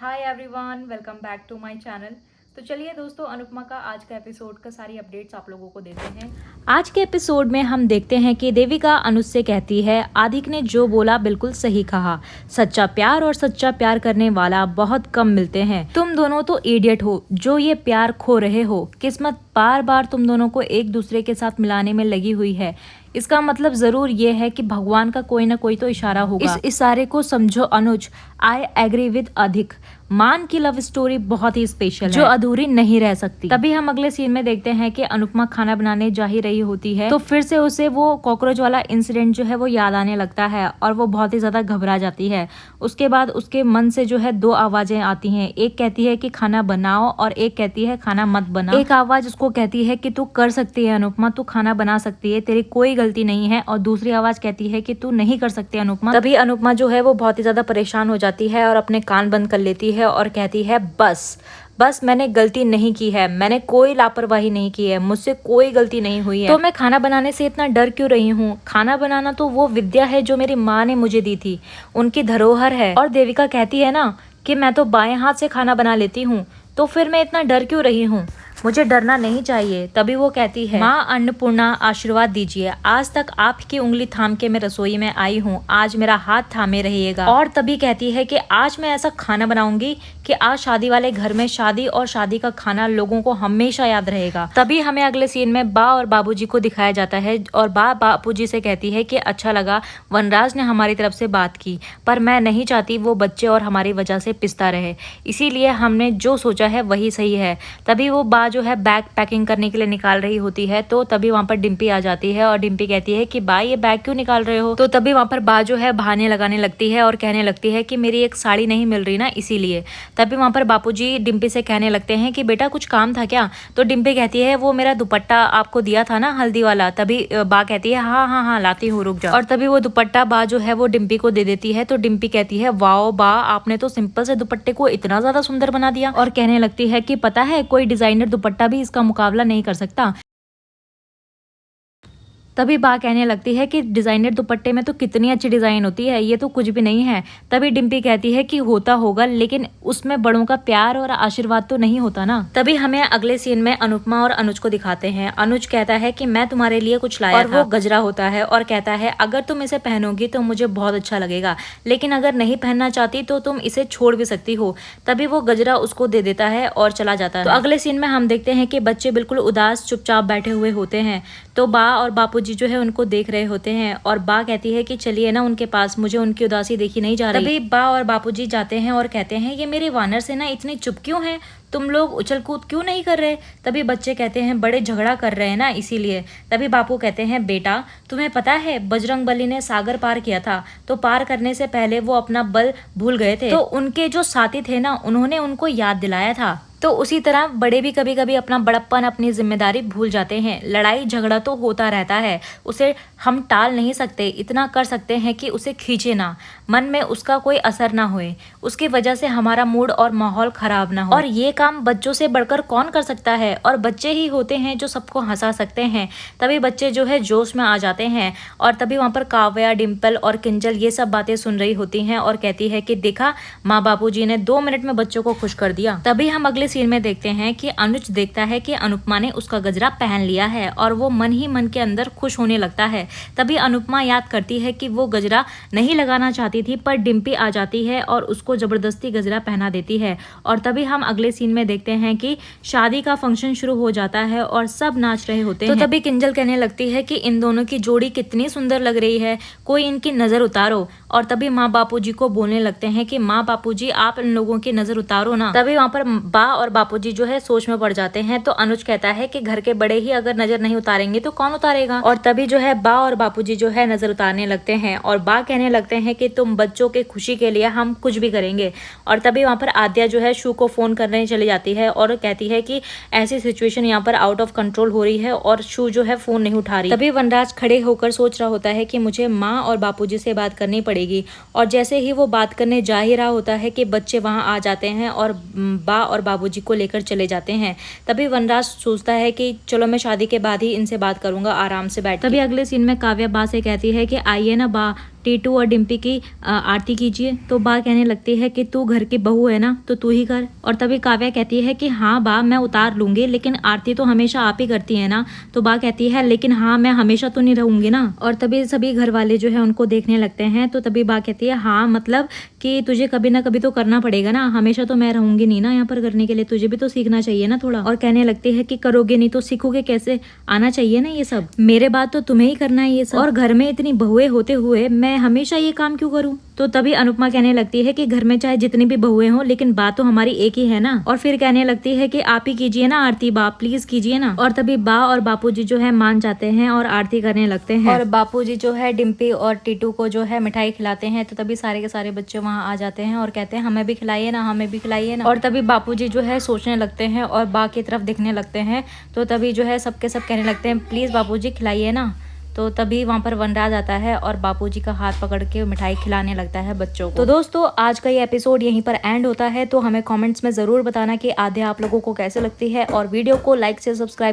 Hi everyone, welcome back to my channel. तो चलिए दोस्तों, अनुपमा का आज का एपिसोड का सारी अपडेट्स आप लोगों को देते हैं। आज के एपिसोड में हम देखते हैं कि देविका अनुज से कहती है, आदिक ने जो बोला बिल्कुल सही कहा। सच्चा प्यार और सच्चा प्यार करने वाला बहुत कम मिलते हैं। तुम दोनों तो इडियट हो जो ये प्यार खो रहे हो। किस्मत बार बार तुम दोनों को एक दूसरे के साथ मिलाने में लगी हुई है। इसका मतलब जरूर ये है कि भगवान का कोई ना कोई तो इशारा होगा। इस इशारे को समझो अनुज। आई एग्री विद अधिक। मान की लव स्टोरी बहुत ही स्पेशल है जो अधूरी नहीं रह सकती। तभी हम अगले सीन में देखते हैं कि अनुपमा खाना बनाने जा ही रही होती है तो फिर से उसे वो कॉकरोच वाला इंसिडेंट जो है वो याद आने लगता है और वो बहुत ही ज्यादा घबरा जाती है। उसके बाद उसके मन से जो है दो आवाजें आती हैं। एक कहती है कि खाना बनाओ और एक कहती है खाना मत बनाओ। एक आवाज उसको कहती है कि तू कर सकती है अनुपमा, तू खाना बना सकती है, तेरी कोई गलती नहीं है। और दूसरी आवाज कहती है कि तू नहीं कर सकती अनुपमा। तभी अनुपमा जो है वो बहुत ही ज्यादा परेशान हो जाती है और अपने कान बंद कर लेती है और कहती है बस मैंने गलती नहीं की है, मैंने कोई लापरवाही नहीं की है, मुझसे कोई गलती नहीं हुई है। तो मैं खाना बनाने से इतना डर क्यों रही हूँ? खाना बनाना तो वो विद्या है जो मेरी माँ ने मुझे दी थी, उनकी धरोहर है। और देविका कहती है ना कि मैं तो बाएं हाथ से खाना बना लेती हूँ, तो फिर मैं इतना डर क्यों रही हूँ? मुझे डरना नहीं चाहिए। तभी वो कहती है, माँ अन्नपूर्णा आशीर्वाद दीजिए, आज तक आपकी उंगली थाम के मैं रसोई में आई हूँ, आज मेरा हाथ थामे रहिएगा। और तभी कहती है कि आज मैं ऐसा खाना बनाऊंगी कि आज शादी वाले घर में शादी और शादी का खाना लोगों को हमेशा याद रहेगा। तभी हमें अगले सीन में बा और बाबूजी को दिखाया जाता है और बा बापूजी से कहती है कि अच्छा लगा वनराज ने हमारी तरफ से बात की, पर मैं नहीं चाहती वो बच्चे और हमारी वजह से पिसता रहे, इसीलिए हमने जो सोचा है वही सही है। तभी वो बा जो है बैग पैकिंग करने के लिए निकाल रही होती है तो तभी वहां पर डिम्पी आ जाती है और डिम्पी कहती है कि बा ये बैग क्यों निकाल रहे हो? तो तभी वहां पर बा जो है बहाने लगाने लगती है और कहने लगती है कि मेरी एक साड़ी नहीं मिल रही ना, इसीलिए। तभी वहां पर बापूजी डिम्पी से कहने लगते हैं कि बेटा कुछ काम था क्या? तो डिम्पी कहती है वो मेरा दुपट्टा आपको दिया था ना हल्दी वाला। तभी बा कहती है हाँ हाँ हाँ लाती हूँ, रुक जाओ। और तभी वो दुपट्टा बा जो है वो डिम्पी को दे देती है तो डिम्पी कहती है वाओ बा, आपने तो सिंपल से दुपट्टे को इतना ज्यादा सुंदर बना दिया। और कहने लगती है कि पता है कोई डिजाइनर दुपट्टा भी इसका मुकाबला नहीं कर सकता। तभी बा कहने लगती है कि डिजाइनर दुपट्टे में तो कितनी अच्छी डिजाइन होती है, ये तो कुछ भी नहीं है। तभी डिम्पी कहती है कि होता होगा लेकिन उसमें बड़ों का प्यार और आशीर्वाद तो नहीं होता ना। तभी हमें अगले सीन में अनुपमा और अनुज को दिखाते हैं। अनुज कहता है कि मैं तुम्हारे लिए कुछ लाया और वो गजरा होता है और कहता है अगर तुम इसे पहनोगी तो मुझे बहुत अच्छा लगेगा, लेकिन अगर नहीं पहनना चाहती तो तुम इसे छोड़ भी सकती हो। तभी वो गजरा उसको दे देता है और चला जाता है। तो अगले सीन में हम देखते हैं कि बच्चे बिल्कुल उदास चुपचाप बैठे हुए होते हैं तो बा और बापूजी जो है उनको देख रहे होते हैं और बा कहती है कि चलिए ना उनके पास, मुझे उनकी उदासी देखी नहीं जा रही। तभी बा और बापूजी जाते हैं और कहते हैं ये मेरे वानर से ना इतने चुप क्यों हैं, तुम लोग उछल कूद क्यों नहीं कर रहे? तभी बच्चे कहते हैं बड़े झगड़ा कर रहे हैं ना इसीलिए। तभी बापू कहते हैं बेटा तुम्हें पता है बजरंगबली ने सागर पार किया था तो पार करने से पहले वो अपना बल भूल गए थे, तो उनके जो साथी थे ना उन्होंने उनको याद दिलाया था। तो उसी तरह बड़े भी कभी कभी अपना बड़प्पन अपनी जिम्मेदारी भूल जाते हैं। लड़ाई झगड़ा तो होता रहता है, उसे हम टाल नहीं सकते, इतना कर सकते हैं कि उसे खींचे ना, मन में उसका कोई असर ना होए, उसकी वजह से हमारा मूड और माहौल खराब ना हो। और ये काम बच्चों से बढ़कर कौन कर सकता है, और बच्चे ही होते हैं जो सबको हंसा सकते हैं। तभी बच्चे जो है जोश में आ जाते हैं और तभी वहाँ पर काव्या, डिम्पल और किंजल ये सब बातें सुन रही होती हैं और कहती है कि देखा माँ बापू जी ने 2 मिनट में बच्चों को खुश कर दिया। तभी हम अगले सीन में देखते हैं कि अनुज देखता है कि अनुपमा ने उसका गजरा पहन लिया है और वो मन ही मन के अंदर खुश होने लगता है। तभी अनुपमा याद करती है कि वो गजरा नहीं लगाना चाहती थी पर डिम्पी आ जाती है और उसको जबरदस्ती गजरा पहना देती है। और तभी हम अगले सीन में देखते हैं कि शादी का फंक्शन शुरू हो जाता है और सब नाच रहे होते हैं। तो तभी किंजल कहने लगती है कि इन दोनों की जोड़ी कितनी सुंदर लग रही है, कोई इनकी नजर उतारो। और तभी माँ बापूजी को बोलने लगते हैं कि माँ बापूजी आप इन लोगों की नजर उतारो ना। तभी वहाँ पर बा और बापूजी जो है सोच में पड़ जाते हैं। तो अनुज कहता है कि घर के बड़े ही अगर नजर नहीं उतारेंगे तो कौन उतारेगा? और तभी जो है बा और बापूजी जो है नजर उतारने लगते हैं और बा कहने लगते हैं कि तुम बच्चों के खुशी के लिए हम कुछ भी करेंगे। और तभी वहाँ पर आद्या जो है शू को फोन करने चली जाती है और कहती है कि ऐसी सिचुएशन यहाँ पर आउट ऑफ कंट्रोल हो रही है और शू जो है फोन नहीं उठा रही। तभी वनराज खड़े होकर सोच रहा होता है कि मुझे माँ और बापूजी से बात करनी पड़ेगी। और जैसे ही वो बात करने जा ही रहा होता है कि बच्चे वहाँ आ जाते हैं और बा और बाबूजी को लेकर चले जाते हैं। तभी वनराज सोचता है कि चलो मैं शादी के बाद ही इनसे बात करूंगा, आराम से बैठ। तभी अगले सीन में काव्या बा से कहती है कि आइए ना बा, टीटू और डिम्पी की आरती कीजिए। तो बा कहने लगती है कि तू घर की बहू है ना, तो तू ही कर। और तभी काव्या कहती है कि हाँ बा, मैं उतार लूंगी, लेकिन आरती तो हमेशा आप ही करती है ना। तो बा कहती है लेकिन हाँ, मैं हमेशा तो नहीं रहूंगी ना। और तभी सभी घर वाले जो है उनको देखने लगते हैं। तो तभी बा कहती है हाँ, मतलब कि तुझे कभी ना कभी तो करना पड़ेगा ना, हमेशा तो मैं रहूंगी नहीं ना यहाँ पर करने के लिए, तुझे भी तो सीखना चाहिए ना थोड़ा। और कहने लगती है कि करोगे नहीं तो सीखोगे कैसे, आना चाहिए ना ये सब, मेरे बाद तो तुम्हें ही करना है ये सब, और घर में इतनी बहुएं होते हुए मैं हमेशा ये काम क्यों करूँ। तो तभी अनुपमा कहने लगती है कि घर में चाहे जितनी भी बहुएं हो, लेकिन बात तो हमारी एक ही है ना। और फिर कहने लगती है कि आप ही कीजिए ना आरती, बा प्लीज कीजिए ना। और तभी बा और बापूजी जो है मान जाते हैं और आरती करने लगते हैं। और बापूजी जो है डिम्पी और टीटू को जो है मिठाई खिलाते हैं। तो तभी सारे के सारे बच्चे वहाँ आ जाते हैं और कहते हैं हमें भी खिलाइए ना, हमें भी खिलाइए ना। और तभी बापूजी जो है सोचने लगते हैं और बा की तरफ दिखने लगते हैं। तो तभी जो है सबके सब कहने लगते हैं प्लीज बापूजी खिलाइए ना। तो तभी वहाँ पर वनराज आता है और बापूजी का हाथ पकड़ के मिठाई खिलाने लगता है बच्चों को। तो दोस्तों आज का ये एपिसोड यहीं पर एंड होता है। तो हमें कमेंट्स में ज़रूर बताना कि आध्या आप लोगों को कैसे लगती है, और वीडियो को लाइक से सब्सक्राइब